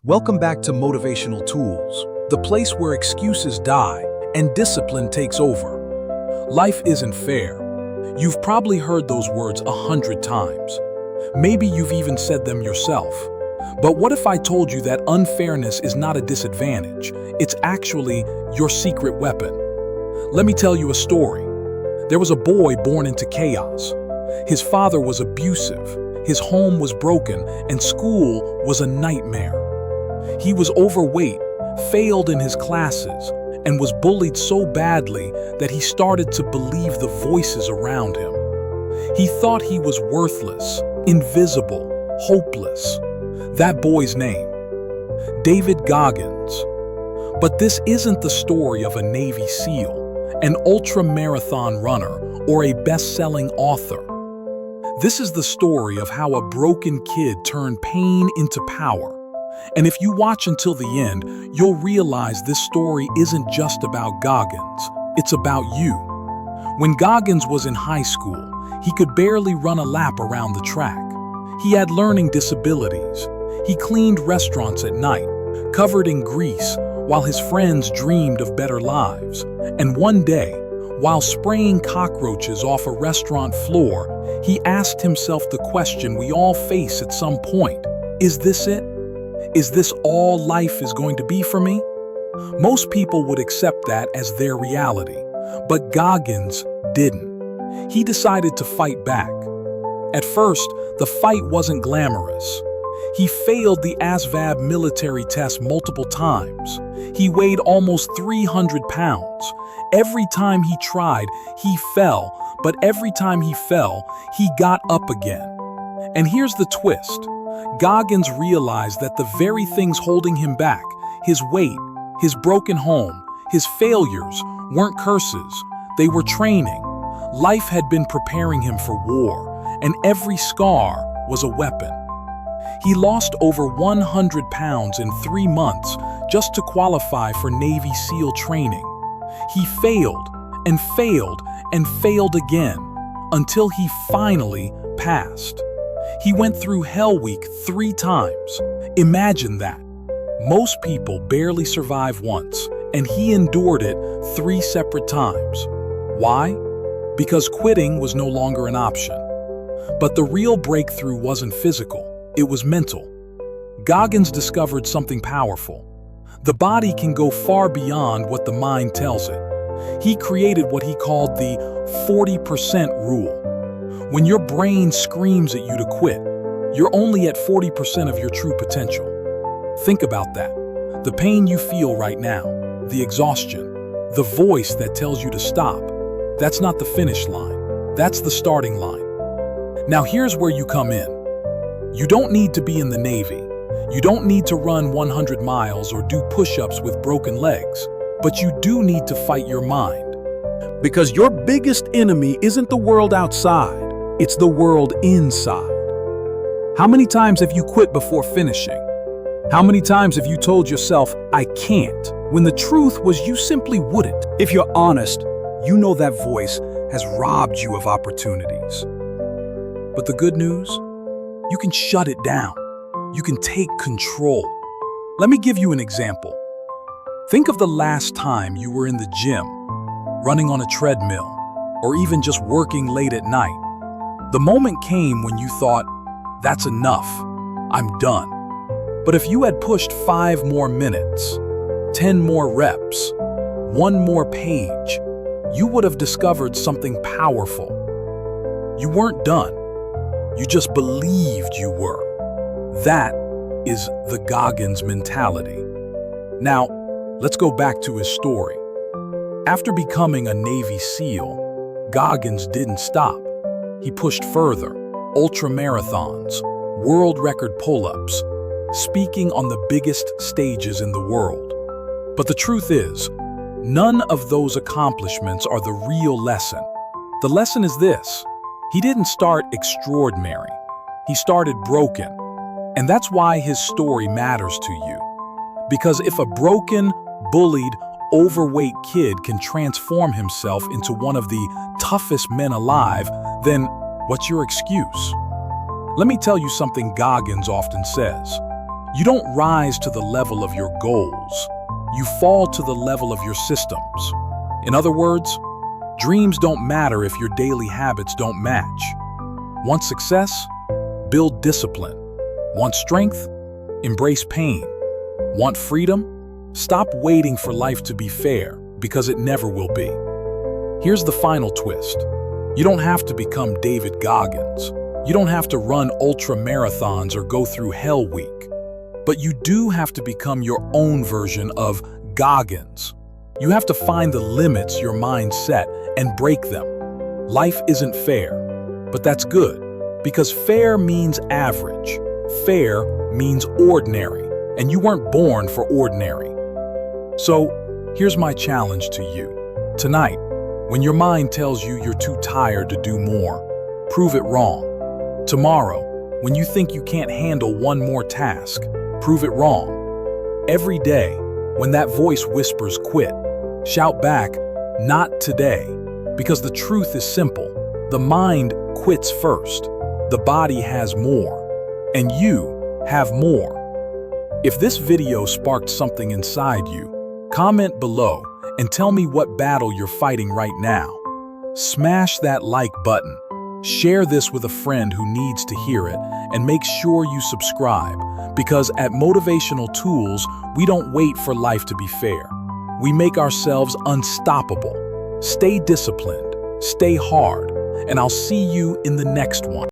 Welcome back to Motivational Tools, the place where excuses die and discipline takes over. Life isn't fair. You've probably heard those words 100 times. Maybe you've even said them yourself. But what if I told you that unfairness is not a disadvantage? It's actually your secret weapon. Let me tell you a story. There was a boy born into chaos. His father was abusive, his home was broken, and school was a nightmare. He was overweight, failed in his classes, and was bullied so badly that he started to believe the voices around him. He thought he was worthless, invisible, hopeless. That boy's name, David Goggins. But this isn't the story of a Navy SEAL, an ultra-marathon runner, or a best-selling author. This is the story of how a broken kid turned pain into power. And if you watch until the end, you'll realize this story isn't just about Goggins, it's about you. When Goggins was in high school, he could barely run a lap around the track. He had learning disabilities. He cleaned restaurants at night, covered in grease, while his friends dreamed of better lives. And one day, while spraying cockroaches off a restaurant floor, he asked himself the question we all face at some point: is this it? Is this all life is going to be for me? Most people would accept that as their reality, but Goggins didn't. He decided to fight back. At first, the fight wasn't glamorous. He failed the ASVAB military test multiple times. He weighed almost 300 pounds. Every time he tried, he fell, but every time he fell, he got up again. And here's the twist. Goggins realized that the very things holding him back, his weight, his broken home, his failures, weren't curses. They were training. Life had been preparing him for war, and every scar was a weapon. He lost over 100 pounds in 3 months just to qualify for Navy SEAL training. He failed and failed and failed again until he finally passed. He went through Hell Week 3 times. Imagine that. Most people barely survive once, and he endured it 3 separate times. Why? Because quitting was no longer an option. But the real breakthrough wasn't physical, it was mental. Goggins discovered something powerful. The body can go far beyond what the mind tells it. He created what he called the 40% rule. When your brain screams at you to quit, you're only at 40% of your true potential. Think about that. The pain you feel right now, the exhaustion, the voice that tells you to stop, that's not the finish line. That's the starting line. Now here's where you come in. You don't need to be in the Navy. You don't need to run 100 miles or do push-ups with broken legs, but you do need to fight your mind. Because your biggest enemy isn't the world outside. It's the world inside. How many times have you quit before finishing? How many times have you told yourself, I can't, when the truth was you simply wouldn't? If you're honest, you know that voice has robbed you of opportunities. But the good news? You can shut it down. You can take control. Let me give you an example. Think of the last time you were in the gym, running on a treadmill, or even just working late at night. The moment came when you thought, that's enough, I'm done. But if you had pushed 5 more minutes, 10 more reps, 1 more page, you would have discovered something powerful. You weren't done. You just believed you were. That is the Goggins mentality. Now, let's go back to his story. After becoming a Navy SEAL, Goggins didn't stop. He pushed further, ultra-marathons, world record pull-ups, speaking on the biggest stages in the world. But the truth is, none of those accomplishments are the real lesson. The lesson is this: he didn't start extraordinary. He started broken. And that's why his story matters to you. Because if a broken, bullied, overweight kid can transform himself into one of the toughest men alive, then what's your excuse? Let me tell you something Goggins often says. You don't rise to the level of your goals. You fall to the level of your systems. In other words, dreams don't matter if your daily habits don't match. Want success? Build discipline. Want strength? Embrace pain. Want freedom? Stop waiting for life to be fair, because it never will be. Here's the final twist. You don't have to become David Goggins. You don't have to run ultra marathons or go through Hell Week. But you do have to become your own version of Goggins. You have to find the limits your mind set and break them. Life isn't fair, but that's good, because fair means average. Fair means ordinary, and you weren't born for ordinary. So, here's my challenge to you. Tonight, when your mind tells you you're too tired to do more, prove it wrong. Tomorrow, when you think you can't handle one more task, prove it wrong. Every day, when that voice whispers quit, shout back, not today, because the truth is simple. The mind quits first. The body has more, and you have more. If this video sparked something inside you, comment below and tell me what battle you're fighting right now. Smash that like button. Share this with a friend who needs to hear it, and make sure you subscribe, because at Motivational Tools, we don't wait for life to be fair. We make ourselves unstoppable. Stay disciplined, stay hard, and I'll see you in the next one.